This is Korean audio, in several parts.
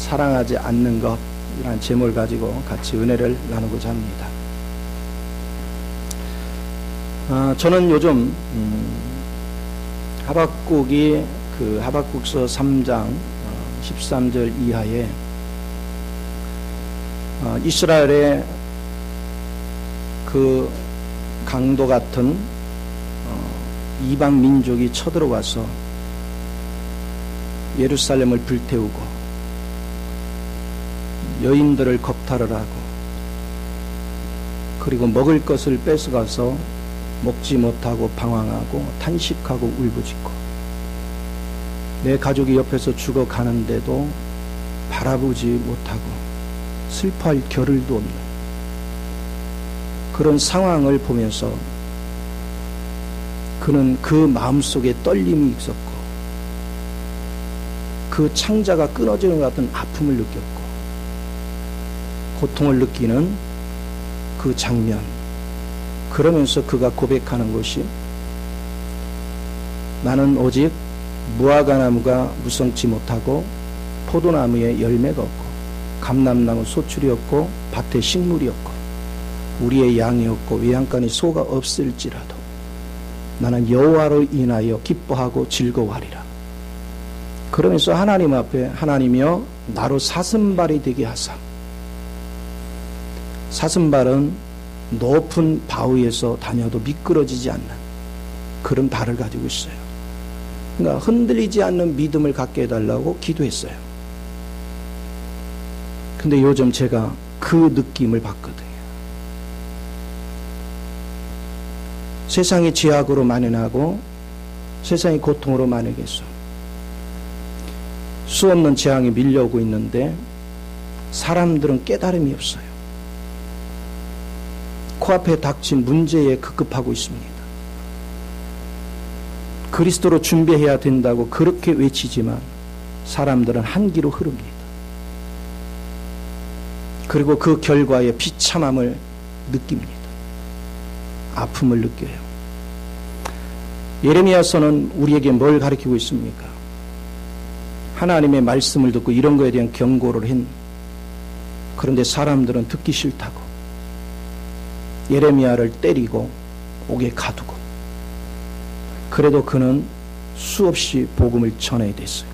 사랑하지 않는 것, 이라는 제목을 가지고 같이 은혜를 나누고자 합니다. 저는 요즘 하박국이 그 하박국서 3장 13절 이하에 이스라엘의 그 강도 같은 이방 민족이 쳐들어와서 예루살렘을 불태우고 여인들을 겁탈을 하고 그리고 먹을 것을 뺏어가서 먹지 못하고 방황하고 탄식하고 울부짖고 내 가족이 옆에서 죽어가는데도 바라보지 못하고 슬퍼할 겨를도 없는 그런 상황을 보면서 그는 그 마음속에 떨림이 있었고 그 창자가 끊어지는 것 같은 아픔을 느꼈고 고통을 느끼는 그 장면, 그러면서 그가 고백하는 것이 나는 오직 무화과나무가 무성치 못하고 포도나무에 열매가 없고 감람나무 소출이 없고 밭에 식물이 없고 우리의 양이 없고 외양간에 소가 없을지라도 나는 여호와로 인하여 기뻐하고 즐거워하리라. 그러면서 하나님 앞에 하나님이여 나로 사슴발이 되게 하사. 사슴발은 높은 바위에서 다녀도 미끄러지지 않는 그런 발을 가지고 있어요. 그러니까 흔들리지 않는 믿음을 갖게 해달라고 기도했어요. 근데 요즘 제가 그 느낌을 받거든요. 세상이 죄악으로 만연하고 세상이 고통으로 만연해서 수없는 재앙이 밀려오고 있는데 사람들은 깨달음이 없어요. 코앞에 닥친 문제에 급급하고 있습니다. 그리스도로 준비해야 된다고 그렇게 외치지만 사람들은 한기로 흐릅니다. 그리고 그 결과에 비참함을 느낍니다. 아픔을 느껴요. 예레미야서는 우리에게 뭘 가르치고 있습니까? 하나님의 말씀을 듣고 이런 거에 대한 경고를 했. 그런데 사람들은 듣기 싫다고 예레미야를 때리고 옥에 가두고 그래도 그는 수없이 복음을 전해야 됐어요.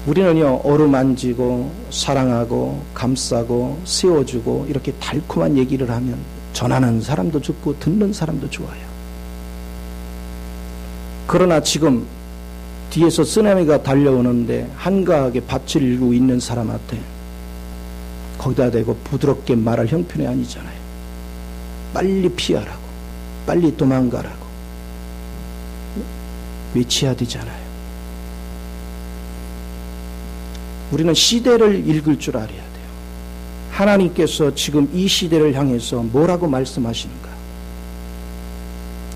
우리는요 어루만지고 사랑하고 감싸고 세워주고 이렇게 달콤한 얘기를 하면 전하는 사람도 좋고 듣는 사람도 좋아요. 그러나 지금 뒤에서 쓰나미가 달려오는데 한가하게 밭을 일구고 있는 사람한테 거기다 대고 부드럽게 말할 형편이 아니잖아요. 빨리 피하라고 빨리 도망가라고 외쳐야 되잖아요. 우리는 시대를 읽을 줄 알아야 돼요. 하나님께서 지금 이 시대를 향해서 뭐라고 말씀하시는가.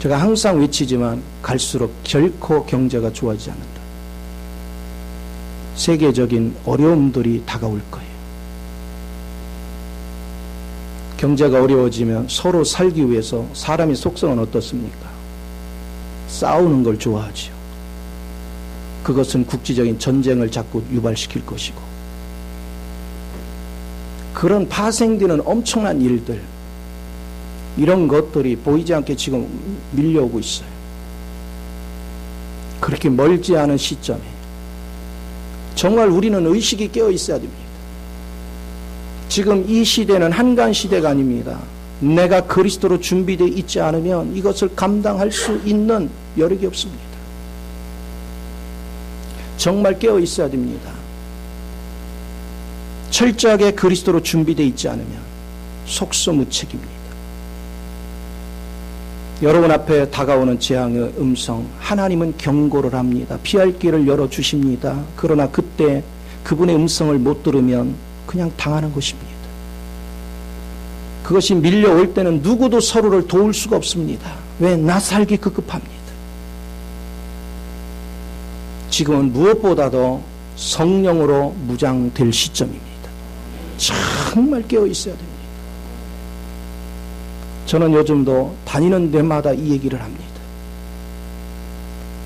제가 항상 외치지만 갈수록 결코 경제가 좋아지지 않는다. 세계적인 어려움들이 다가올 거예요. 경제가 어려워지면 서로 살기 위해서 사람의 속성은 어떻습니까? 싸우는 걸 좋아하지요. 그것은 국지적인 전쟁을 자꾸 유발시킬 것이고 그런 파생되는 엄청난 일들 이런 것들이 보이지 않게 지금 밀려오고 있어요. 그렇게 멀지 않은 시점에 정말 우리는 의식이 깨어 있어야 됩니다. 지금 이 시대는 한간 시대가 아닙니다. 내가 그리스도로 준비되어 있지 않으면 이것을 감당할 수 있는 여력이 없습니다. 정말 깨어 있어야 됩니다. 철저하게 그리스도로 준비되어 있지 않으면 속수무책입니다. 여러분 앞에 다가오는 재앙의 음성, 하나님은 경고를 합니다. 피할 길을 열어주십니다. 그러나 그때 그분의 음성을 못 들으면 그냥 당하는 것입니다. 그것이 밀려올 때는 누구도 서로를 도울 수가 없습니다. 왜? 나 살기 급급합니다. 지금은 무엇보다도 성령으로 무장될 시점입니다. 정말 깨어 있어야 됩니다. 저는 요즘도 다니는 데마다 이 얘기를 합니다.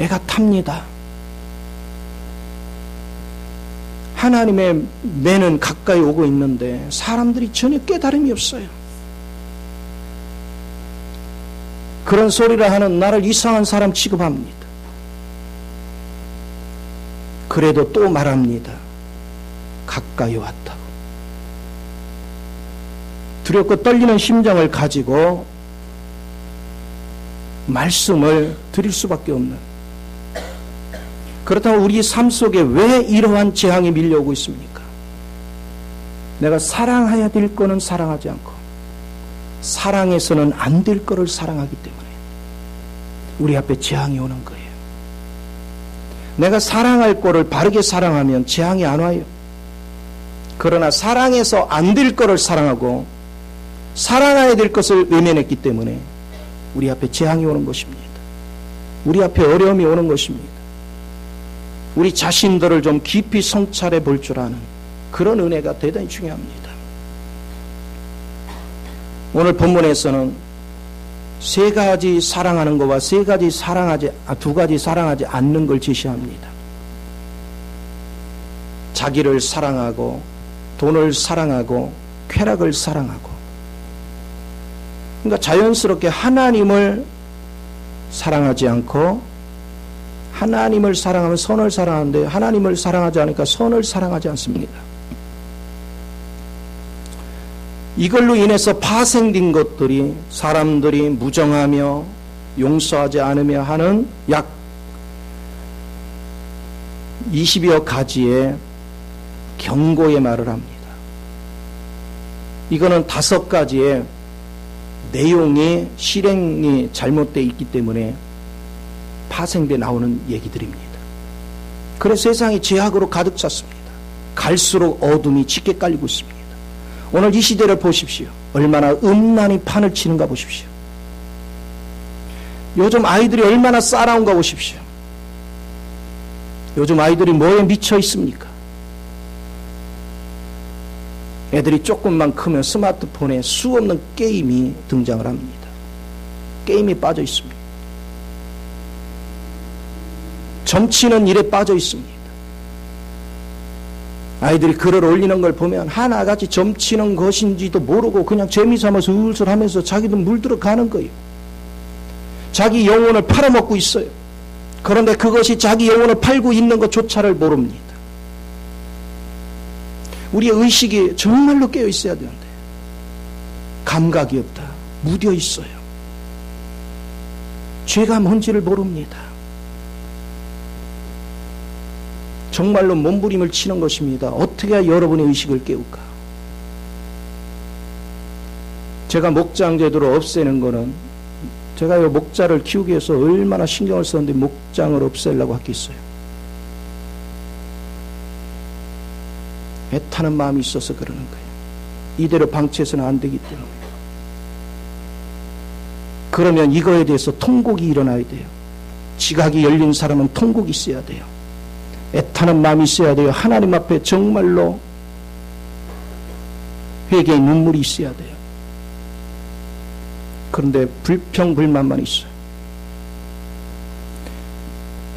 애가 탑니다. 하나님의 매는 가까이 오고 있는데 사람들이 전혀 깨달음이 없어요. 그런 소리를 하는 나를 이상한 사람 취급합니다. 그래도 또 말합니다. 가까이 왔다고. 두렵고 떨리는 심정을 가지고 말씀을 드릴 수밖에 없는. 그렇다면 우리 삶 속에 왜 이러한 재앙이 밀려오고 있습니까? 내가 사랑해야 될 거는 사랑하지 않고 사랑해서는 안 될 거를 사랑하기 때문에 우리 앞에 재앙이 오는 거예요. 내가 사랑할 거를 바르게 사랑하면 재앙이 안 와요. 그러나 사랑해서 안 될 거를 사랑하고 사랑해야 될 것을 외면했기 때문에 우리 앞에 재앙이 오는 것입니다. 우리 앞에 어려움이 오는 것입니다. 우리 자신들을 좀 깊이 성찰해 볼 줄 아는 그런 은혜가 대단히 중요합니다. 오늘 본문에서는 세 가지 사랑하는 것과 두 가지 사랑하지 않는 걸 제시합니다. 자기를 사랑하고 돈을 사랑하고 쾌락을 사랑하고, 그러니까 자연스럽게 하나님을 사랑하지 않고 하나님을 사랑하면 선을 사랑하는데 하나님을 사랑하지 않으니까 선을 사랑하지 않습니다. 이걸로 인해서 파생된 것들이 사람들이 무정하며 용서하지 않으며 하는 약 20여 가지의 경고의 말을 합니다. 이거는 5가지의 내용이 실행이 잘못되어 있기 때문에 파생돼 나오는 얘기들입니다. 그래서 세상이 죄악으로 가득 찼습니다. 갈수록 어둠이 짙게 깔리고 있습니다. 오늘 이 시대를 보십시오. 얼마나 음란히 판을 치는가 보십시오. 요즘 아이들이 얼마나 싸나운가 보십시오. 요즘 아이들이 뭐에 미쳐 있습니까? 애들이 조금만 크면 스마트폰에 수없는 게임이 등장을 합니다. 게임에 빠져 있습니다. 점치는 일에 빠져 있습니다. 아이들이 글을 올리는 걸 보면 하나같이 점치는 것인지도 모르고 그냥 재미삼아서 슬슬 하면서 자기도 물들어 가는 거예요. 자기 영혼을 팔아먹고 있어요. 그런데 그것이 자기 영혼을 팔고 있는 것조차를 모릅니다. 우리의 의식이 정말로 깨어 있어야 되는데 감각이 없다. 무뎌 있어요. 죄가 뭔지를 모릅니다. 정말로 몸부림을 치는 것입니다. 어떻게 해야 여러분의 의식을 깨울까? 제가 목장 제도를 없애는 거는 제가 이 목자를 키우기 위해서 얼마나 신경을 썼는데 목장을 없애려고 하겠어요. 애타는 마음이 있어서 그러는 거예요. 이대로 방치해서는 안 되기 때문에. 그러면 이거에 대해서 통곡이 일어나야 돼요. 지각이 열린 사람은 통곡이 있어야 돼요. 애타는 마음이 있어야 돼요. 하나님 앞에 정말로 회개의 눈물이 있어야 돼요. 그런데 불평불만만 있어요.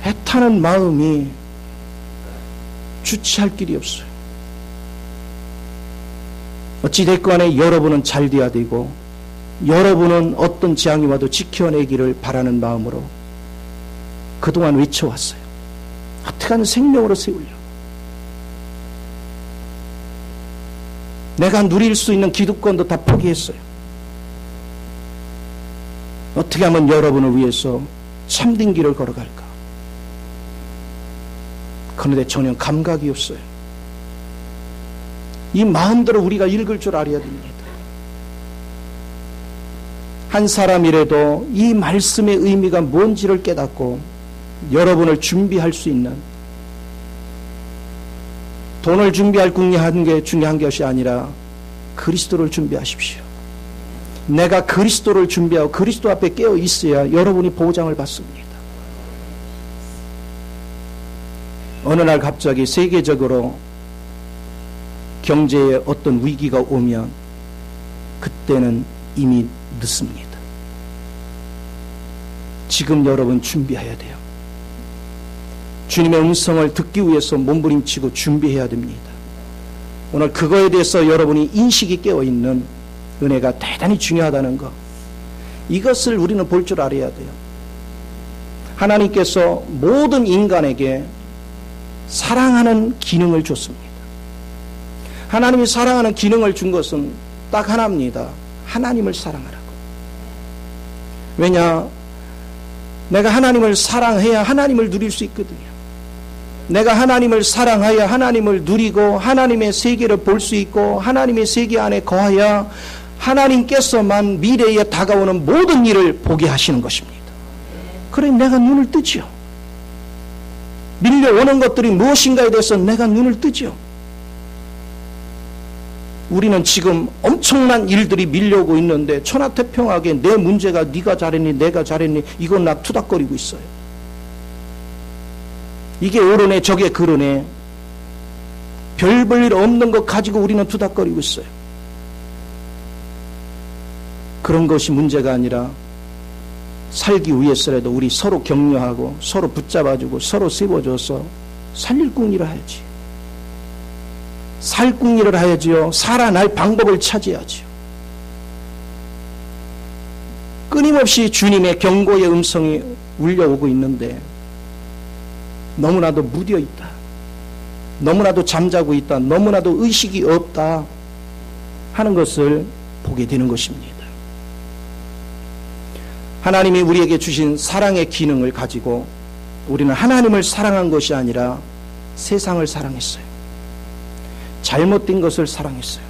애타는 마음이 주체할 길이 없어요. 어찌됐건에 여러분은 잘 돼야 되고 여러분은 어떤 재앙이 와도 지켜내기를 바라는 마음으로 그동안 외쳐왔어요. 어떻게 하면 생명으로 세우려고. 내가 누릴 수 있는 기득권도 다 포기했어요. 어떻게 하면 여러분을 위해서 참된 길을 걸어갈까. 그런데 전혀 감각이 없어요. 이 마음대로 우리가 읽을 줄 알아야 됩니다. 한 사람이라도 이 말씀의 의미가 뭔지를 깨닫고 여러분을 준비할 수 있는, 돈을 준비할 궁리하는 게 중요한 것이 아니라 그리스도를 준비하십시오. 내가 그리스도를 준비하고 그리스도 앞에 깨어 있어야 여러분이 보장을 받습니다. 어느 날 갑자기 세계적으로 경제에 어떤 위기가 오면 그때는 이미 늦습니다. 지금 여러분 준비해야 돼요. 주님의 음성을 듣기 위해서 몸부림치고 준비해야 됩니다. 오늘 그거에 대해서 여러분이 인식이 깨어있는 은혜가 대단히 중요하다는 것, 이것을 우리는 볼 줄 알아야 돼요. 하나님께서 모든 인간에게 사랑하는 기능을 줬습니다. 하나님이 사랑하는 기능을 준 것은 딱 하나입니다. 하나님을 사랑하라고. 왜냐? 내가 하나님을 사랑해야 하나님을 누릴 수 있거든요. 내가 하나님을 사랑해야 하나님을 누리고 하나님의 세계를 볼 수 있고 하나님의 세계 안에 거하여 하나님께서만 미래에 다가오는 모든 일을 보게 하시는 것입니다. 그래 내가 눈을 뜨지요. 밀려오는 것들이 무엇인가에 대해서 내가 눈을 뜨지요. 우리는 지금 엄청난 일들이 밀려오고 있는데 천하태평하게 내 문제가 네가 잘했니 내가 잘했니 이건 나 투닥거리고 있어요. 이게 옳으네 저게 그러네. 별 볼 일 없는 것 가지고 우리는 투닥거리고 있어요. 그런 것이 문제가 아니라 살기 위해서라도 우리 서로 격려하고 서로 붙잡아주고 서로 세워줘서 살릴 궁리를 해야지. 살 궁리를 해야지요. 살아날 방법을 찾아야지요. 끊임없이 주님의 경고의 음성이 울려오고 있는데 너무나도 무뎌 있다. 너무나도 잠자고 있다. 너무나도 의식이 없다 하는 것을 보게 되는 것입니다. 하나님이 우리에게 주신 사랑의 기능을 가지고 우리는 하나님을 사랑한 것이 아니라 세상을 사랑했어요. 잘못된 것을 사랑했어요.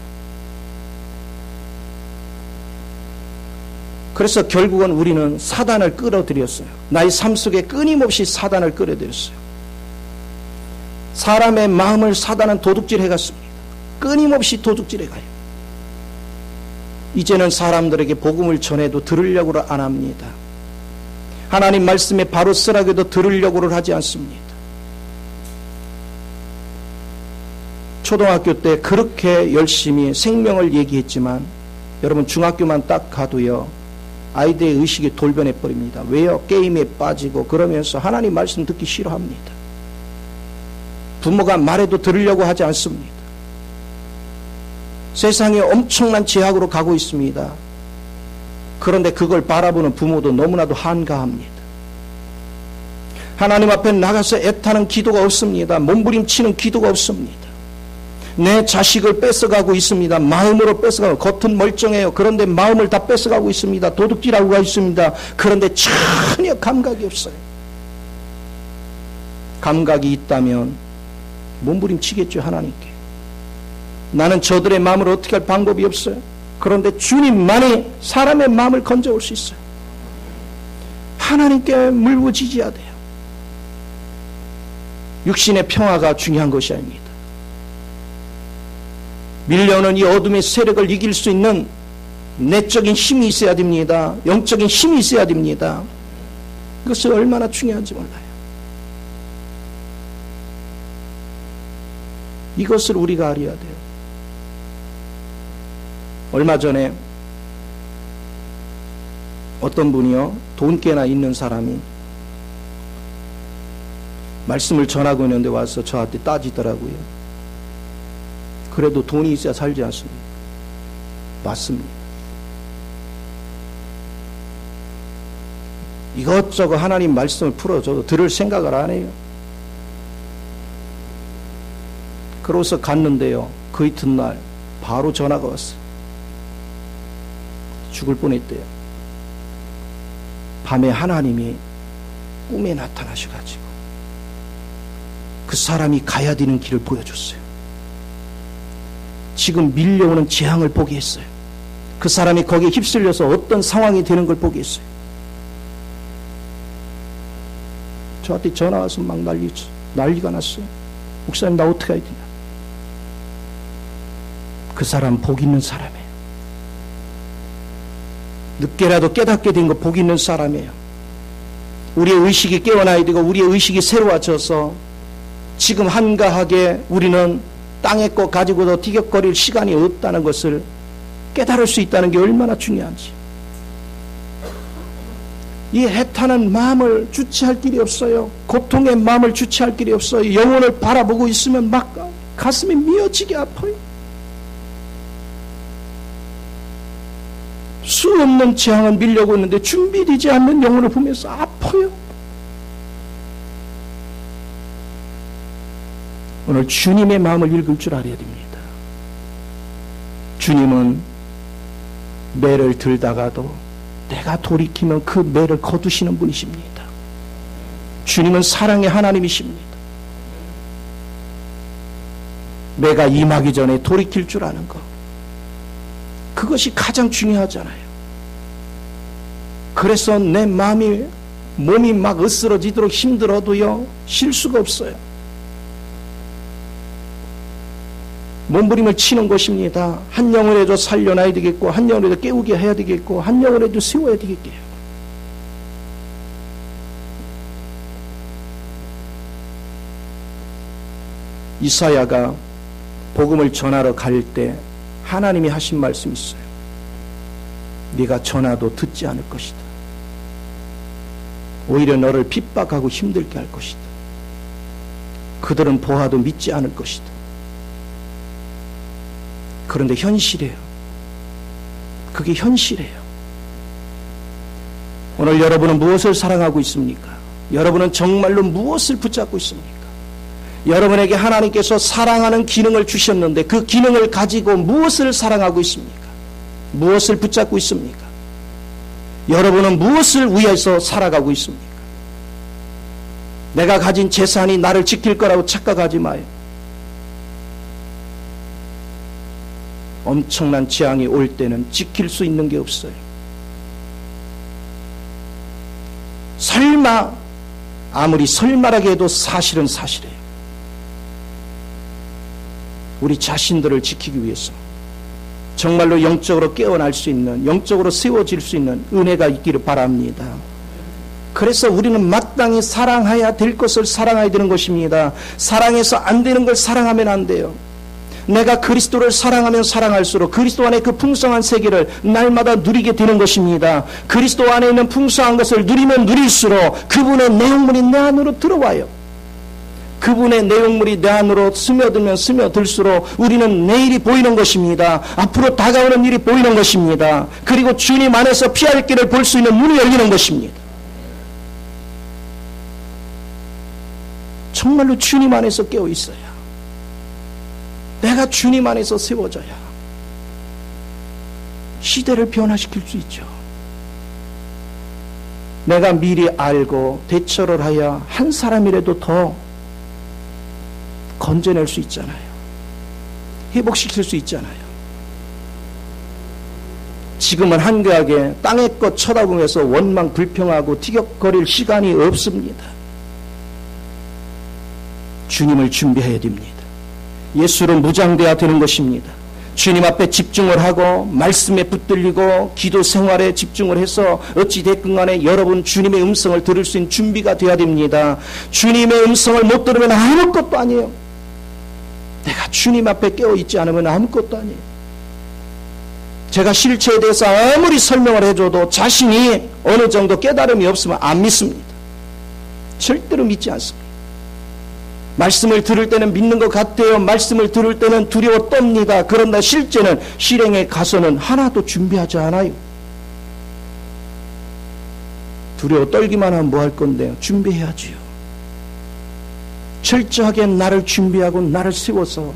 그래서 결국은 우리는 사단을 끌어들였어요. 나의 삶 속에 끊임없이 사단을 끌어들였어요. 사람의 마음을 사단은 도둑질해 갔습니다. 끊임없이 도둑질해 가요. 이제는 사람들에게 복음을 전해도 들으려고를 안 합니다. 하나님 말씀에 바로 쓰라고도 들으려고를 하지 않습니다. 초등학교 때 그렇게 열심히 생명을 얘기했지만 여러분 중학교만 딱 가도요 아이들의 의식이 돌변해 버립니다. 왜요? 게임에 빠지고 그러면서 하나님 말씀 듣기 싫어합니다. 부모가 말해도 들으려고 하지 않습니다. 세상에 엄청난 제약으로 가고 있습니다. 그런데 그걸 바라보는 부모도 너무나도 한가합니다. 하나님 앞에 나가서 애타는 기도가 없습니다. 몸부림치는 기도가 없습니다. 내 자식을 뺏어가고 있습니다. 마음으로 뺏어가고 겉은 멀쩡해요. 그런데 마음을 다 뺏어가고 있습니다. 도둑질하고 있습니다. 그런데 전혀 감각이 없어요. 감각이 있다면 몸부림치겠죠. 하나님께. 나는 저들의 마음을 어떻게 할 방법이 없어요. 그런데 주님만이 사람의 마음을 건져올 수 있어요. 하나님께 물부짖어야 돼요. 육신의 평화가 중요한 것이 아닙니다. 밀려오는 이 어둠의 세력을 이길 수 있는 내적인 힘이 있어야 됩니다. 영적인 힘이 있어야 됩니다. 그것이 얼마나 중요한지 몰라요. 이것을 우리가 알아야 돼요. 얼마 전에 어떤 분이요 돈 꽤나 있는 사람이 말씀을 전하고 있는데 와서 저한테 따지더라고요. 그래도 돈이 있어야 살지 않습니까? 맞습니다. 이것저것 하나님 말씀을 풀어줘도 들을 생각을 안 해요. 그러고서 갔는데요 그 이튿날 바로 전화가 왔어요. 죽을 뻔했대요. 밤에 하나님이 꿈에 나타나셔가지고 그 사람이 가야 되는 길을 보여줬어요. 지금 밀려오는 재앙을 보게 했어요. 그 사람이 거기에 휩쓸려서 어떤 상황이 되는 걸 보게 했어요. 저한테 전화 와서 막 난리가 났어요. 목사님 나 어떻게 해야 되냐. 그 사람 복 있는 사람이에요. 늦게라도 깨닫게 된 거 복 있는 사람이에요. 우리의 의식이 깨어나야 되고 우리의 의식이 새로워져서 지금 한가하게 우리는 땅의 것 가지고도 티격거릴 시간이 없다는 것을 깨달을 수 있다는 게 얼마나 중요한지. 이 해타는 마음을 주체할 길이 없어요. 고통의 마음을 주체할 길이 없어요. 영혼을 바라보고 있으면 막 가슴이 미어지게 아파요. 수 없는 재앙은 밀려고 있는데 준비되지 않는 영혼을 보면서 아파요. 오늘 주님의 마음을 읽을 줄 알아야 됩니다. 주님은 매를 들다가도 내가 돌이키면 그 매를 거두시는 분이십니다. 주님은 사랑의 하나님이십니다. 매가 임하기 전에 돌이킬 줄 아는 것, 그것이 가장 중요하잖아요. 그래서 내 몸이 막 으스러지도록 힘들어도요, 쉴 수가 없어요. 몸부림을 치는 것입니다. 한 영혼에도 살려놔야 되겠고, 한 영혼에도 깨우게 해야 되겠고, 한 영혼에도 세워야 되겠게요. 이사야가 복음을 전하러 갈 때 하나님이 하신 말씀이 있어요. 네가 전하도 듣지 않을 것이다. 오히려 너를 핍박하고 힘들게 할 것이다. 그들은 보아도 믿지 않을 것이다. 그런데 현실이에요. 그게 현실이에요. 오늘 여러분은 무엇을 사랑하고 있습니까? 여러분은 정말로 무엇을 붙잡고 있습니까? 여러분에게 하나님께서 사랑하는 기능을 주셨는데 그 기능을 가지고 무엇을 사랑하고 있습니까? 무엇을 붙잡고 있습니까? 여러분은 무엇을 위해서 살아가고 있습니까? 내가 가진 재산이 나를 지킬 거라고 착각하지 마요. 엄청난 재앙이 올 때는 지킬 수 있는 게 없어요. 설마, 아무리 설마라게 해도 사실은 사실이에요. 우리 자신들을 지키기 위해서 정말로 영적으로 깨어날 수 있는, 영적으로 세워질 수 있는 은혜가 있기를 바랍니다. 그래서 우리는 마땅히 사랑해야 될 것을 사랑해야 되는 것입니다. 사랑해서 안 되는 걸 사랑하면 안 돼요. 내가 그리스도를 사랑하면 사랑할수록 그리스도 안에 그 풍성한 세계를 날마다 누리게 되는 것입니다. 그리스도 안에 있는 풍성한 것을 누리면 누릴수록 그분의 내용물이 내 안으로 들어와요. 그분의 내용물이 내 안으로 스며들면 스며들수록 우리는 내일이 보이는 것입니다. 앞으로 다가오는 일이 보이는 것입니다. 그리고 주님 안에서 피할 길을 볼 수 있는 눈이 열리는 것입니다. 정말로 주님 안에서 깨어 있어야, 내가 주님 안에서 세워져야 시대를 변화시킬 수 있죠. 내가 미리 알고 대처를 하여 한 사람이라도 더 건져낼 수 있잖아요. 회복시킬 수 있잖아요. 지금은 한가하게 땅의 것 쳐다보면서 원망 불평하고 티격거릴 시간이 없습니다. 주님을 준비해야 됩니다. 예수로 무장되어야 되는 것입니다. 주님 앞에 집중을 하고 말씀에 붙들리고 기도 생활에 집중을 해서 어찌됐건 간에 여러분 주님의 음성을 들을 수 있는 준비가 되어야 됩니다. 주님의 음성을 못 들으면 아무것도 아니에요. 내가 주님 앞에 깨어있지 않으면 아무것도 아니에요. 제가 실체에 대해서 아무리 설명을 해줘도 자신이 어느 정도 깨달음이 없으면 안 믿습니다. 절대로 믿지 않습니다. 말씀을 들을 때는 믿는 것 같아요. 말씀을 들을 때는 두려워 떱니다. 그런데 실제는 실행에 가서는 하나도 준비하지 않아요. 두려워 떨기만 하면 뭐 할 건데요? 준비해야지요. 철저하게 나를 준비하고 나를 세워서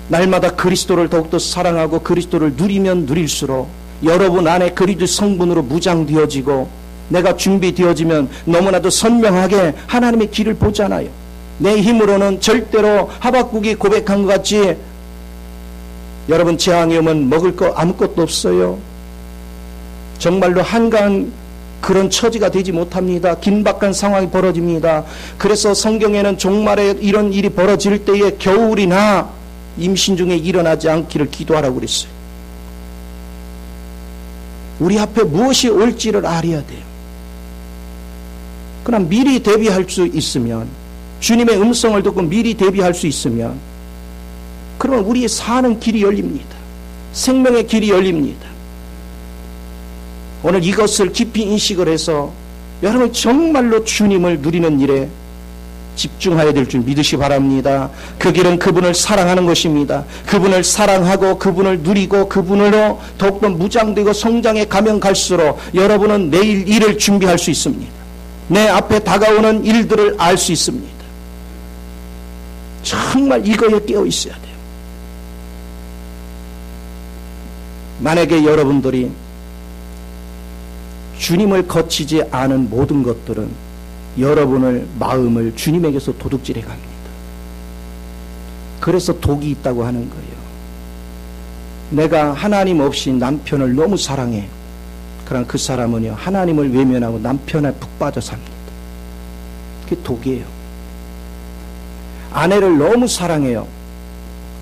날마다 그리스도를 더욱더 사랑하고 그리스도를 누리면 누릴수록 여러분 안에 그리스도 성분으로 무장되어지고 내가 준비되어지면 너무나도 선명하게 하나님의 길을 보잖아요. 내 힘으로는 절대로 하박국이 고백한 것 같이 여러분 재앙이 오면 먹을 거 아무것도 없어요. 정말로 한가한 그런 처지가 되지 못합니다. 긴박한 상황이 벌어집니다. 그래서 성경에는 종말에 이런 일이 벌어질 때에 겨울이나 임신 중에 일어나지 않기를 기도하라고 그랬어요. 우리 앞에 무엇이 올지를 알아야 돼요. 그러나 미리 대비할 수 있으면, 주님의 음성을 듣고 미리 대비할 수 있으면, 그러면 우리의 사는 길이 열립니다. 생명의 길이 열립니다. 오늘 이것을 깊이 인식을 해서 여러분 정말로 주님을 누리는 일에 집중해야 될 줄 믿으시 바랍니다. 그 길은 그분을 사랑하는 것입니다. 그분을 사랑하고 그분을 누리고 그분으로 더욱더 무장되고 성장해 가면 갈수록 여러분은 내일 일을 준비할 수 있습니다. 내 앞에 다가오는 일들을 알 수 있습니다. 정말 이거에 깨어 있어야 돼요. 만약에 여러분들이 주님을 거치지 않은 모든 것들은 여러분의 마음을 주님에게서 도둑질해 갑니다. 그래서 독이 있다고 하는 거예요. 내가 하나님 없이 남편을 너무 사랑해. 그럼 그 사람은요, 하나님을 외면하고 남편에 푹 빠져 삽니다. 그게 독이에요. 아내를 너무 사랑해요.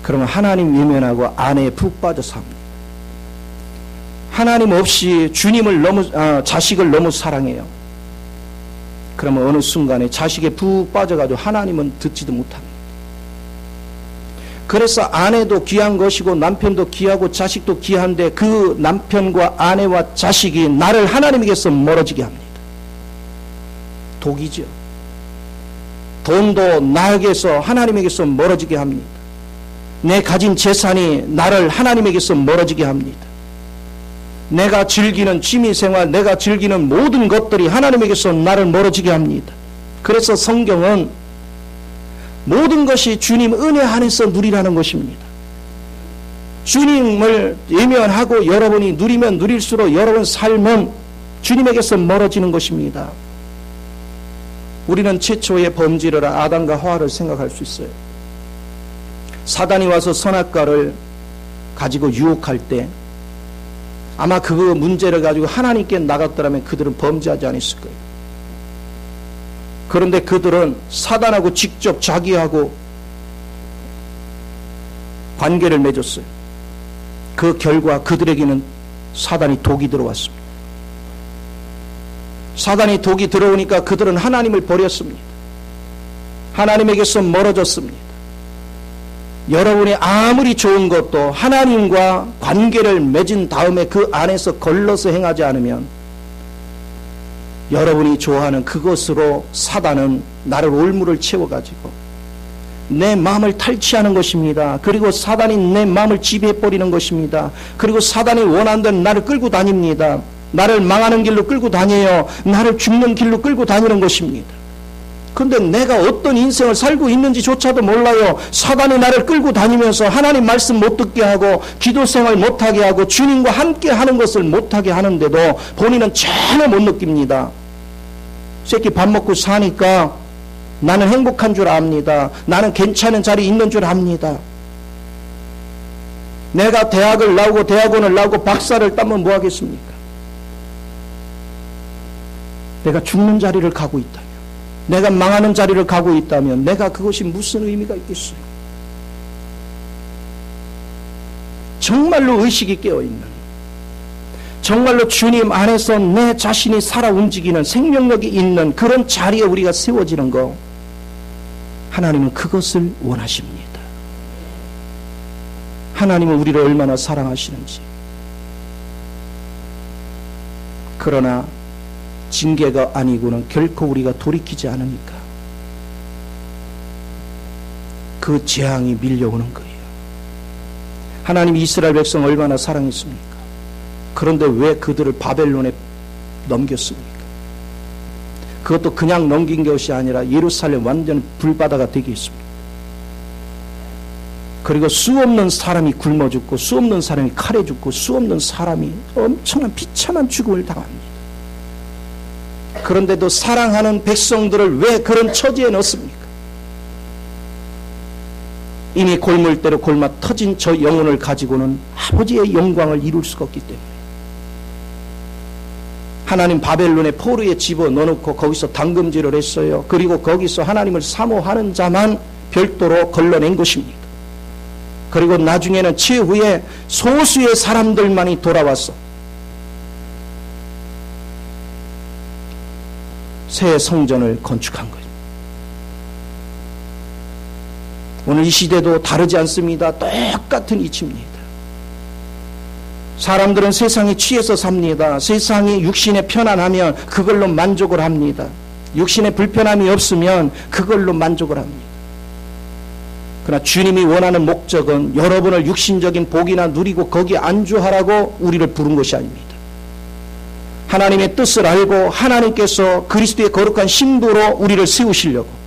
그러면 하나님 외면하고 아내에 푹 빠져 삽니다. 하나님 없이 주님을 자식을 너무 사랑해요. 그러면 어느 순간에 자식에 푹 빠져가지고 하나님은 듣지도 못합니다. 그래서 아내도 귀한 것이고 남편도 귀하고 자식도 귀한데 그 남편과 아내와 자식이 나를 하나님에게서 멀어지게 합니다. 독이죠. 돈도 나에게서 하나님에게서 멀어지게 합니다. 내 가진 재산이 나를 하나님에게서 멀어지게 합니다. 내가 즐기는 취미생활, 내가 즐기는 모든 것들이 하나님에게서 나를 멀어지게 합니다. 그래서 성경은 모든 것이 주님 은혜 안에서 누리라는 것입니다. 주님을 예면하고 여러분이 누리면 누릴수록 여러분 삶은 주님에게서 멀어지는 것입니다. 우리는 최초의 범죄를 아담과 하와를 생각할 수 있어요. 사단이 와서 선악과를 가지고 유혹할 때 아마 그 문제를 가지고 하나님께 나갔더라면 그들은 범죄하지 않았을 거예요. 그런데 그들은 사단하고 직접 자기하고 관계를 맺었어요. 그 결과 그들에게는 사단이 독이 들어왔습니다. 사단이 독이 들어오니까 그들은 하나님을 버렸습니다. 하나님에게서 멀어졌습니다. 여러분이 아무리 좋은 것도 하나님과 관계를 맺은 다음에 그 안에서 걸러서 행하지 않으면 여러분이 좋아하는 그것으로 사단은 나를 올무를 채워가지고 내 마음을 탈취하는 것입니다. 그리고 사단이 내 마음을 지배해버리는 것입니다. 그리고 사단이 원하는 대로 나를 끌고 다닙니다. 나를 망하는 길로 끌고 다녀요. 나를 죽는 길로 끌고 다니는 것입니다. 그런데 내가 어떤 인생을 살고 있는지조차도 몰라요. 사단이 나를 끌고 다니면서 하나님 말씀 못 듣게 하고 기도 생활 못하게 하고 주님과 함께 하는 것을 못하게 하는데도 본인은 전혀 못 느낍니다. 새끼 밥 먹고 사니까 나는 행복한 줄 압니다. 나는 괜찮은 자리에 있는 줄 압니다. 내가 대학을 나오고 대학원을 나오고 박사를 따면 뭐 하겠습니까? 내가 죽는 자리를 가고 있다면, 내가 망하는 자리를 가고 있다면 내가 그것이 무슨 의미가 있겠어요? 정말로 의식이 깨어있는, 정말로 주님 안에서 내 자신이 살아 움직이는 생명력이 있는 그런 자리에 우리가 세워지는 거, 하나님은 그것을 원하십니다. 하나님은 우리를 얼마나 사랑하시는지. 그러나 징계가 아니고는 결코 우리가 돌이키지 않으니까 그 재앙이 밀려오는 거예요. 하나님이 이스라엘 백성 얼마나 사랑했습니까? 그런데 왜 그들을 바벨론에 넘겼습니까? 그것도 그냥 넘긴 것이 아니라 예루살렘 완전 불바다가 되게 했습니다. 그리고 수없는 사람이 굶어 죽고 수없는 사람이 칼에 죽고 수없는 사람이 엄청난 비참한 죽음을 당합니다. 그런데도 사랑하는 백성들을 왜 그런 처지에 넣습니까? 이미 골물대로 골마 터진 저 영혼을 가지고는 아버지의 영광을 이룰 수가 없기 때문에 하나님 바벨론의 포로에 집어넣어놓고 거기서 당금질을 했어요. 그리고 거기서 하나님을 사모하는 자만 별도로 걸러낸 것입니다. 그리고 나중에는 최후에 소수의 사람들만이 돌아와서 새 성전을 건축한 거예요. 오늘 이 시대도 다르지 않습니다. 똑같은 이치입니다. 사람들은 세상에 취해서 삽니다. 세상이 육신에 편안하면 그걸로 만족을 합니다. 육신에 불편함이 없으면 그걸로 만족을 합니다. 그러나 주님이 원하는 목적은 여러분을 육신적인 복이나 누리고 거기에 안주하라고 우리를 부른 것이 아닙니다. 하나님의 뜻을 알고 하나님께서 그리스도의 거룩한 신부로 우리를 세우시려고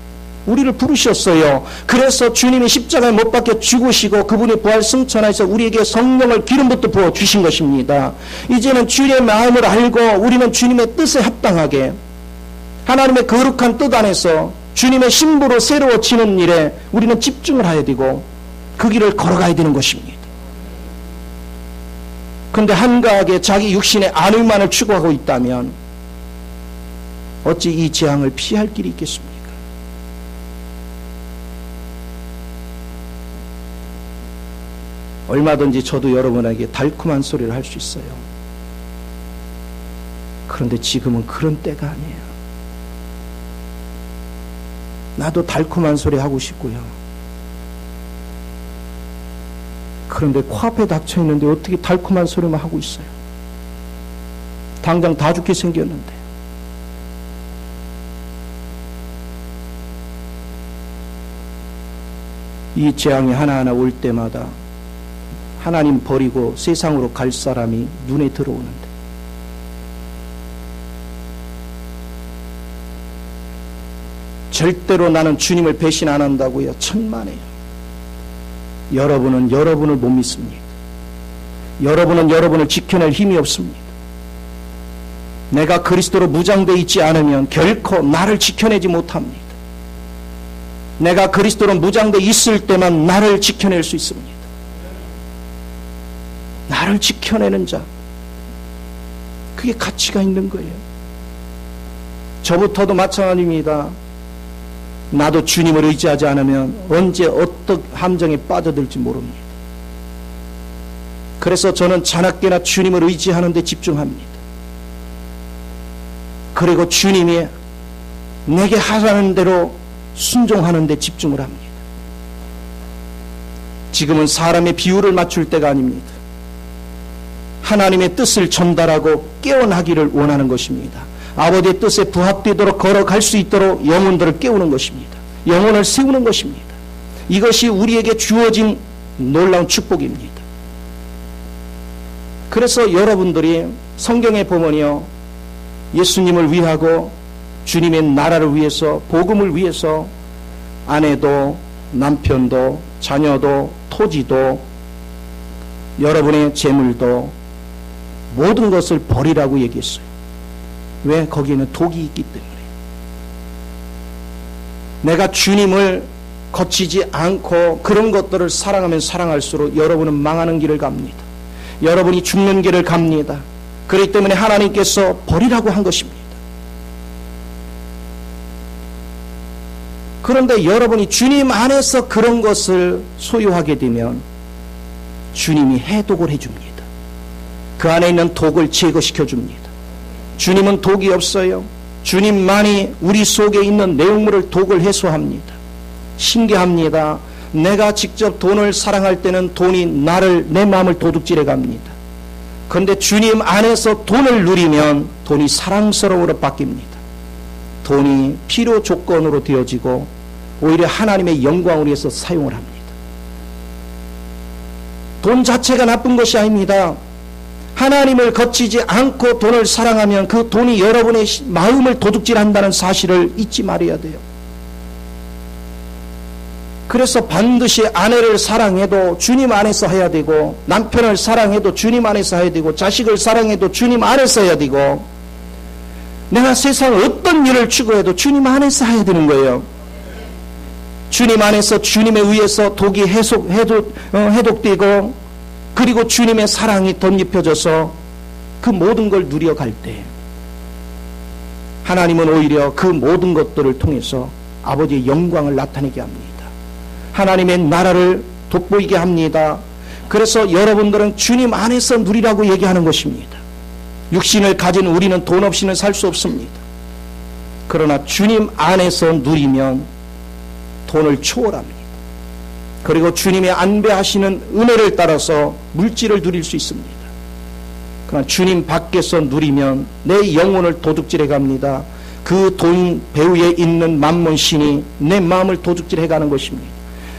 우리를 부르셨어요. 그래서 주님이 십자가에 못 박혀 죽으시고 그분이 부활 승천하여서 우리에게 성령을 기름부터 부어 주신 것입니다. 이제는 주님의 마음을 알고 우리는 주님의 뜻에 합당하게 하나님의 거룩한 뜻 안에서 주님의 신부로 새로워지는 일에 우리는 집중을 해야 되고 그 길을 걸어가야 되는 것입니다. 그런데 한가하게 자기 육신의 안위만을 추구하고 있다면 어찌 이 재앙을 피할 길이 있겠습니까? 얼마든지 저도 여러분에게 달콤한 소리를 할 수 있어요. 그런데 지금은 그런 때가 아니에요. 나도 달콤한 소리 하고 싶고요. 그런데 코앞에 닥쳐 있는데 어떻게 달콤한 소리만 하고 있어요? 당장 다 죽게 생겼는데. 이 재앙이 하나하나 올 때마다 하나님 버리고 세상으로 갈 사람이 눈에 들어오는데 절대로 나는 주님을 배신 안 한다고요. 천만에요. 여러분은 여러분을 못 믿습니다. 여러분은 여러분을 지켜낼 힘이 없습니다. 내가 그리스도로 무장되어 있지 않으면 결코 나를 지켜내지 못합니다. 내가 그리스도로 무장되어 있을 때만 나를 지켜낼 수 있습니다. 나를 지켜내는 자, 그게 가치가 있는 거예요. 저부터도 마찬가지입니다. 나도 주님을 의지하지 않으면 언제 어떤 함정에 빠져들지 모릅니다. 그래서 저는 자나깨나 주님을 의지하는 데 집중합니다. 그리고 주님이 내게 하라는 대로 순종하는 데 집중을 합니다. 지금은 사람의 비율을 맞출 때가 아닙니다. 하나님의 뜻을 전달하고 깨어나기를 원하는 것입니다. 아버지의 뜻에 부합되도록 걸어갈 수 있도록 영혼들을 깨우는 것입니다. 영혼을 세우는 것입니다. 이것이 우리에게 주어진 놀라운 축복입니다. 그래서 여러분들이 성경에 보면요, 예수님을 위하고 주님의 나라를 위해서, 복음을 위해서 아내도 남편도 자녀도 토지도 여러분의 재물도 모든 것을 버리라고 얘기했어요. 왜? 거기에는 독이 있기 때문에. 내가 주님을 거치지 않고 그런 것들을 사랑하면 사랑할수록 여러분은 망하는 길을 갑니다. 여러분이 죽는 길을 갑니다. 그렇기 때문에 하나님께서 버리라고 한 것입니다. 그런데 여러분이 주님 안에서 그런 것을 소유하게 되면 주님이 해독을 해줍니다. 그 안에 있는 독을 제거시켜 줍니다. 주님은 독이 없어요. 주님만이 우리 속에 있는 내용물을 독을 해소합니다. 신기합니다. 내가 직접 돈을 사랑할 때는 돈이 내 마음을 도둑질해 갑니다. 그런데 주님 안에서 돈을 누리면 돈이 사랑스러움으로 바뀝니다. 돈이 필요 조건으로 되어지고 오히려 하나님의 영광을 위해서 사용을 합니다. 돈 자체가 나쁜 것이 아닙니다. 하나님을 거치지 않고 돈을 사랑하면 그 돈이 여러분의 마음을 도둑질한다는 사실을 잊지 말아야 돼요. 그래서 반드시 아내를 사랑해도 주님 안에서 해야 되고, 남편을 사랑해도 주님 안에서 해야 되고, 자식을 사랑해도 주님 안에서 해야 되고, 내가 세상 어떤 일을 추구해도 주님 안에서 해야 되는 거예요. 주님 안에서 주님에 의해서 독이 해독되고, 그리고 주님의 사랑이 덧입혀져서 그 모든 걸 누려갈 때 하나님은 오히려 그 모든 것들을 통해서 아버지의 영광을 나타내게 합니다. 하나님의 나라를 돋보이게 합니다. 그래서 여러분들은 주님 안에서 누리라고 얘기하는 것입니다. 육신을 가진 우리는 돈 없이는 살 수 없습니다. 그러나 주님 안에서 누리면 돈을 초월합니다. 그리고 주님의 안배하시는 은혜를 따라서 물질을 누릴 수 있습니다. 그러나 주님 밖에서 누리면 내 영혼을 도둑질해 갑니다. 그 돈 배후에 있는 만몬 신이 내 마음을 도둑질해 가는 것입니다.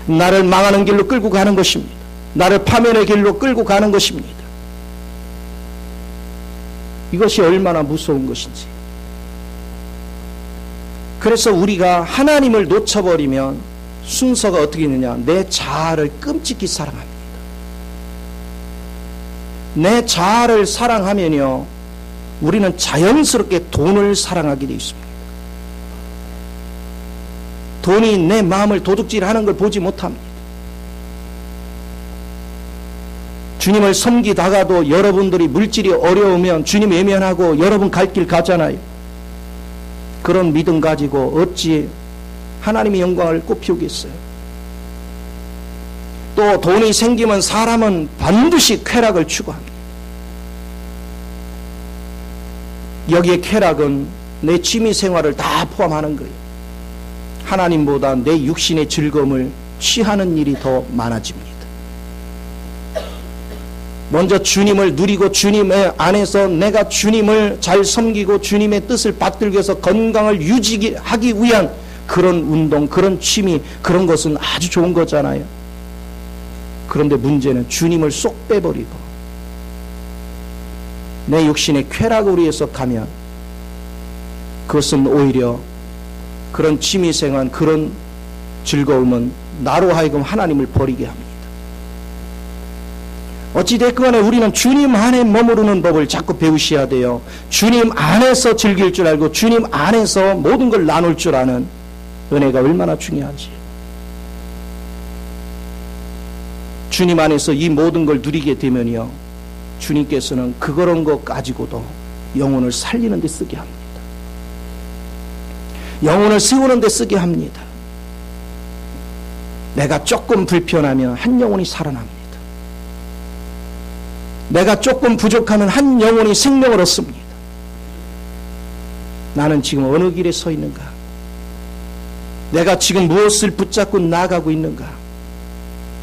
나를 망하는 길로 끌고 가는 것입니다. 나를 파멸의 길로 끌고 가는 것입니다. 이것이 얼마나 무서운 것인지. 그래서 우리가 하나님을 놓쳐버리면 순서가 어떻게 있느냐? 내 자아를 끔찍히 사랑합니다. 내 자아를 사랑하면요, 우리는 자연스럽게 돈을 사랑하게 되어 있습니다. 돈이 내 마음을 도둑질하는 걸 보지 못합니다. 주님을 섬기다가도 여러분들이 물질이 어려우면 주님 외면하고 여러분 갈 길 가잖아요. 그런 믿음 가지고 어찌 하나님의 영광을 꽃피우겠어요? 또 돈이 생기면 사람은 반드시 쾌락을 추구합니다. 여기에 쾌락은 내 취미 생활을 다 포함하는 거예요. 하나님보다 내 육신의 즐거움을 취하는 일이 더 많아집니다. 먼저 주님을 누리고 주님의 안에서 내가 주님을 잘 섬기고 주님의 뜻을 받들기 위해서 건강을 유지하기 위한 그런 운동, 그런 취미, 그런 것은 아주 좋은 거잖아요. 그런데 문제는 주님을 쏙 빼버리고 내 육신의 쾌락을 위해서 가면 그것은 오히려 그런 취미생활, 그런 즐거움은 나로 하여금 하나님을 버리게 합니다. 어찌됐건 간에 우리는 주님 안에 머무르는 법을 자꾸 배우셔야 돼요. 주님 안에서 즐길 줄 알고 주님 안에서 모든 걸 나눌 줄 아는 은혜가 얼마나 중요한지. 주님 안에서 이 모든 걸 누리게 되면요, 주님께서는 그런 것 가지고도 영혼을 살리는 데 쓰게 합니다. 영혼을 세우는 데 쓰게 합니다. 내가 조금 불편하면 한 영혼이 살아납니다. 내가 조금 부족하면 한 영혼이 생명을 얻습니다. 나는 지금 어느 길에 서 있는가? 내가 지금 무엇을 붙잡고 나아가고 있는가?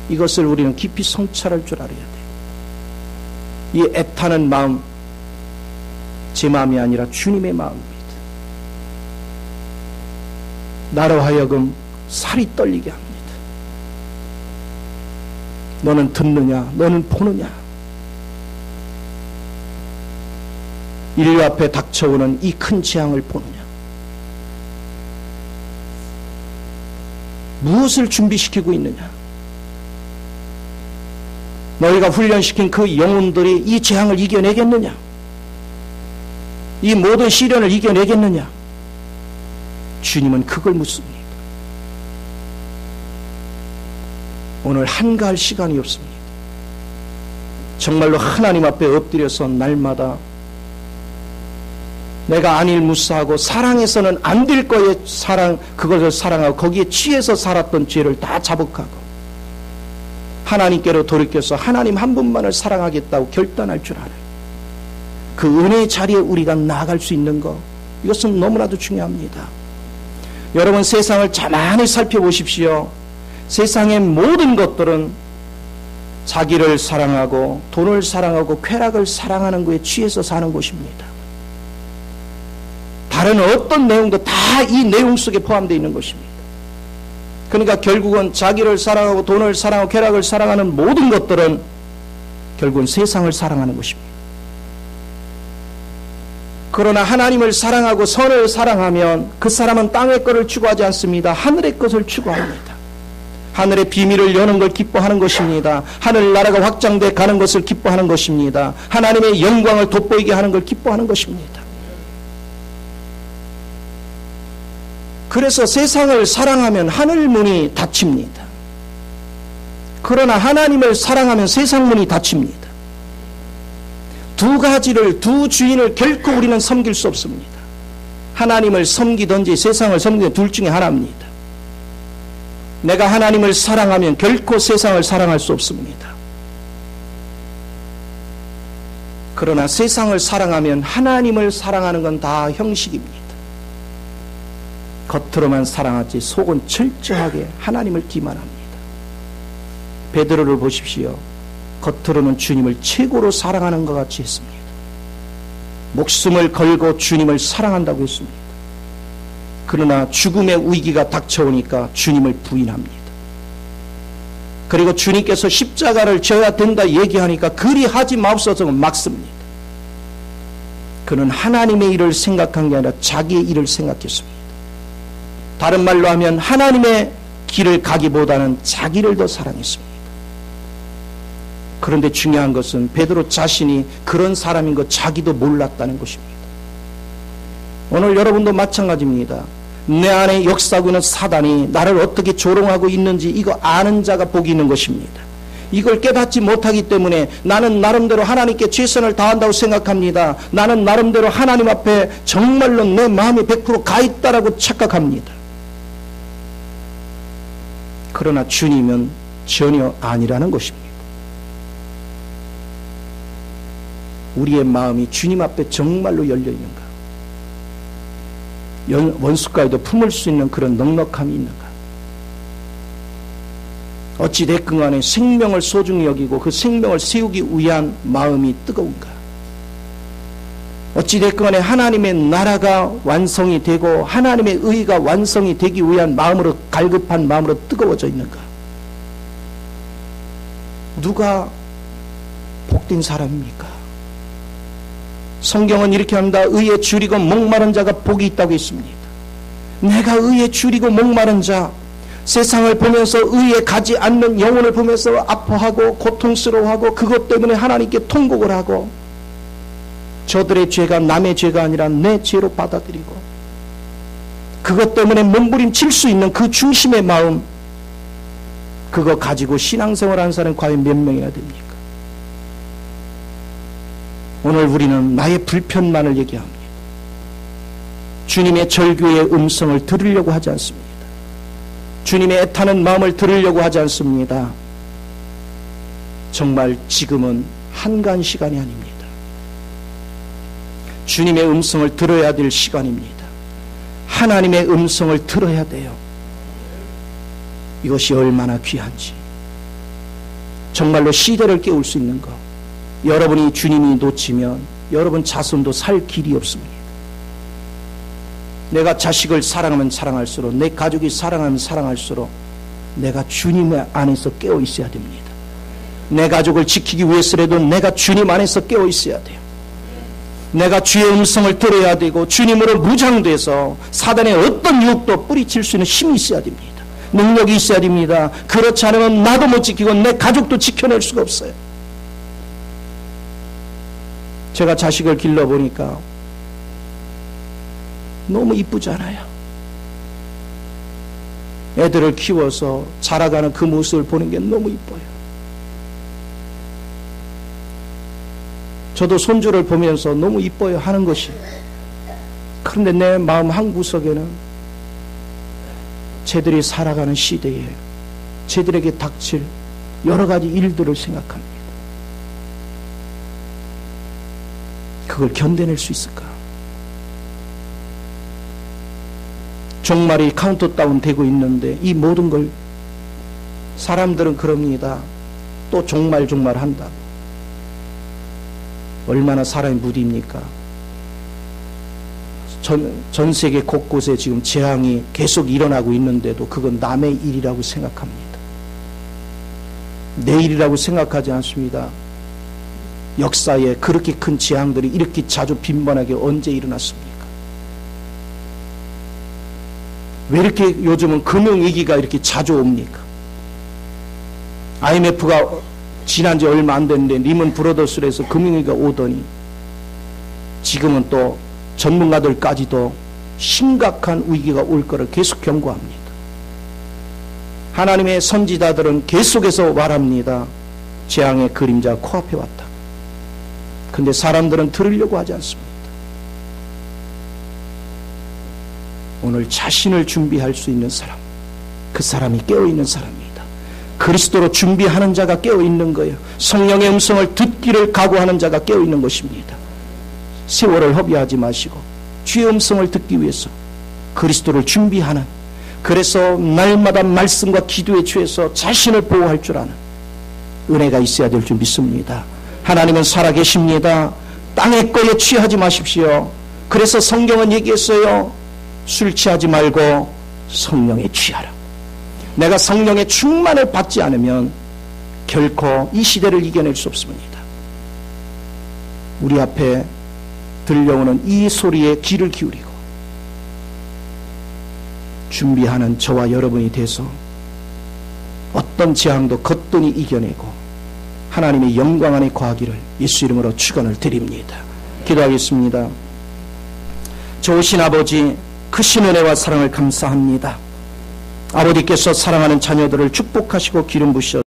이것을 우리는 깊이 성찰할 줄 알아야 돼요. 이 애타는 마음, 제 마음이 아니라 주님의 마음입니다. 나로 하여금 살이 떨리게 합니다. 너는 듣느냐? 너는 보느냐? 인류 앞에 닥쳐오는 이 큰 재앙을 보느냐? 무엇을 준비시키고 있느냐? 너희가 훈련시킨 그 영혼들이 이 재앙을 이겨내겠느냐? 이 모든 시련을 이겨내겠느냐? 주님은 그걸 묻습니다. 오늘 한가할 시간이 없습니다. 정말로 하나님 앞에 엎드려서 날마다 내가 안일무사하고 사랑해서는 안 될 거에 그것을 사랑하고 거기에 취해서 살았던 죄를 다 자복하고 하나님께로 돌이켜서 하나님 한 분만을 사랑하겠다고 결단할 줄 알아요. 그 은혜의 자리에 우리가 나아갈 수 있는 것, 이것은 너무나도 중요합니다. 여러분, 세상을 가만히 살펴보십시오. 세상의 모든 것들은 자기를 사랑하고 돈을 사랑하고 쾌락을 사랑하는 것에 취해서 사는 것입니다. 다른 어떤 내용도 다 이 내용 속에 포함되어 있는 것입니다. 그러니까 결국은 자기를 사랑하고 돈을 사랑하고 쾌락을 사랑하는 모든 것들은 결국은 세상을 사랑하는 것입니다. 그러나 하나님을 사랑하고 선을 사랑하면 그 사람은 땅의 것을 추구하지 않습니다. 하늘의 것을 추구합니다. 하늘의 비밀을 여는 걸 기뻐하는 것입니다. 하늘나라가 확장돼 가는 것을 기뻐하는 것입니다. 하나님의 영광을 돋보이게 하는 걸 기뻐하는 것입니다. 그래서 세상을 사랑하면 하늘 문이 닫힙니다. 그러나 하나님을 사랑하면 세상 문이 닫힙니다. 두 주인을 결코 우리는 섬길 수 없습니다. 하나님을 섬기든지 세상을 섬기든 둘 중에 하나입니다. 내가 하나님을 사랑하면 결코 세상을 사랑할 수 없습니다. 그러나 세상을 사랑하면 하나님을 사랑하는 건 다 형식입니다. 겉으로만 사랑하지 속은 철저하게 하나님을 기만합니다. 베드로를 보십시오. 겉으로는 주님을 최고로 사랑하는 것 같이 했습니다. 목숨을 걸고 주님을 사랑한다고 했습니다. 그러나 죽음의 위기가 닥쳐오니까 주님을 부인합니다. 그리고 주님께서 십자가를 져야 된다 얘기하니까 그리 하지 마옵소서 막습니다. 그는 하나님의 일을 생각한 게 아니라 자기의 일을 생각했습니다. 다른 말로 하면 하나님의 길을 가기보다는 자기를 더 사랑했습니다. 그런데 중요한 것은 베드로 자신이 그런 사람인 것 자기도 몰랐다는 것입니다. 오늘 여러분도 마찬가지입니다. 내 안에 역사하고 있는 사단이 나를 어떻게 조롱하고 있는지 이거 아는 자가 복이 있는 것입니다. 이걸 깨닫지 못하기 때문에 나는 나름대로 하나님께 최선을 다한다고 생각합니다. 나는 나름대로 하나님 앞에 정말로 내 마음이 100% 가 있다라고 착각합니다. 그러나 주님은 전혀 아니라는 것입니다. 우리의 마음이 주님 앞에 정말로 열려 있는가? 원수까지도 품을 수 있는 그런 넉넉함이 있는가? 어찌 됐건 간에 생명을 소중히 여기고 그 생명을 세우기 위한 마음이 뜨거운가? 어찌 됐건 간에 하나님의 나라가 완성이 되고 하나님의 의가 완성이 되기 위한 마음으로 갈급한 마음으로 뜨거워져 있는가? 누가 복된 사람입니까? 성경은 이렇게 합니다. 의에 줄이고 목마른 자가 복이 있다고 했습니다. 내가 의에 줄이고 목마른 자, 세상을 보면서 의에 가지 않는 영혼을 보면서 아파하고 고통스러워하고 그것 때문에 하나님께 통곡을 하고 저들의 죄가 남의 죄가 아니라 내 죄로 받아들이고 그것 때문에 몸부림칠 수 있는 그 중심의 마음, 그거 가지고 신앙생활하는 사람이 과연 몇 명이나 됩니까? 오늘 우리는 나의 불편만을 얘기합니다. 주님의 절규의 음성을 들으려고 하지 않습니다. 주님의 애타는 마음을 들으려고 하지 않습니다. 정말 지금은 한가한 시간이 아닙니다. 주님의 음성을 들어야 될 시간입니다. 하나님의 음성을 들어야 돼요. 이것이 얼마나 귀한지. 정말로 시대를 깨울 수 있는 것. 여러분이 주님이 놓치면 여러분 자손도 살 길이 없습니다. 내가 자식을 사랑하면 사랑할수록 내 가족이 사랑하면 사랑할수록 내가 주님 안에서 깨어 있어야 됩니다. 내 가족을 지키기 위해서라도 내가 주님 안에서 깨어 있어야 돼요. 내가 주의 음성을 들어야 되고 주님으로 무장돼서 사단의 어떤 유혹도 뿌리칠 수 있는 힘이 있어야 됩니다. 능력이 있어야 됩니다. 그렇지 않으면 나도 못 지키고 내 가족도 지켜낼 수가 없어요. 제가 자식을 길러보니까 너무 이쁘잖아요. 애들을 키워서 자라가는 그 모습을 보는 게 너무 이뻐요. 저도 손주를 보면서 너무 이뻐요 하는 것이. 그런데 내 마음 한구석에는 쟤들이 살아가는 시대에 쟤들에게 닥칠 여러 가지 일들을 생각합니다. 그걸 견뎌낼 수 있을까? 종말이 카운트다운 되고 있는데 이 모든 걸 사람들은 그럽니다. 또 종말 한다고. 얼마나 사람이 무디입니까? 전 세계 곳곳에 지금 재앙이 계속 일어나고 있는데도 그건 남의 일이라고 생각합니다. 내 일이라고 생각하지 않습니다. 역사에 그렇게 큰 재앙들이 이렇게 자주 빈번하게 언제 일어났습니까? 왜 이렇게 요즘은 금융위기가 이렇게 자주 옵니까? IMF가 지난지 얼마 안 됐는데 리먼 브러더스에서 금융위기가 오더니 지금은 또 전문가들까지도 심각한 위기가 올 거를 계속 경고합니다. 하나님의 선지자들은 계속해서 말합니다. 재앙의 그림자 코앞에 왔다. 근데 사람들은 들으려고 하지 않습니다. 오늘 자신을 준비할 수 있는 사람, 그 사람이 깨어있는 사람입니다. 그리스도로 준비하는 자가 깨어있는 거예요. 성령의 음성을 듣기를 각오하는 자가 깨어있는 것입니다. 세월을 허비하지 마시고 주의 음성을 듣기 위해서 그리스도를 준비하는, 그래서 날마다 말씀과 기도에 취해서 자신을 보호할 줄 아는 은혜가 있어야 될 줄 믿습니다. 하나님은 살아계십니다. 땅의 거에 취하지 마십시오. 그래서 성경은 얘기했어요. 술 취하지 말고 성령에 취하라. 내가 성령의 충만을 받지 않으면 결코 이 시대를 이겨낼 수 없습니다. 우리 앞에 들려오는 이 소리에 귀를 기울이고 준비하는 저와 여러분이 돼서 어떤 재앙도 거뜬히 이겨내고 하나님의 영광 안에 거하기를 예수 이름으로 축원을 드립니다. 기도하겠습니다. 좋으신 아버지, 크신 은혜와 사랑을 감사합니다. 아버지께서 사랑하는 자녀들을 축복하시고 기름 부으셔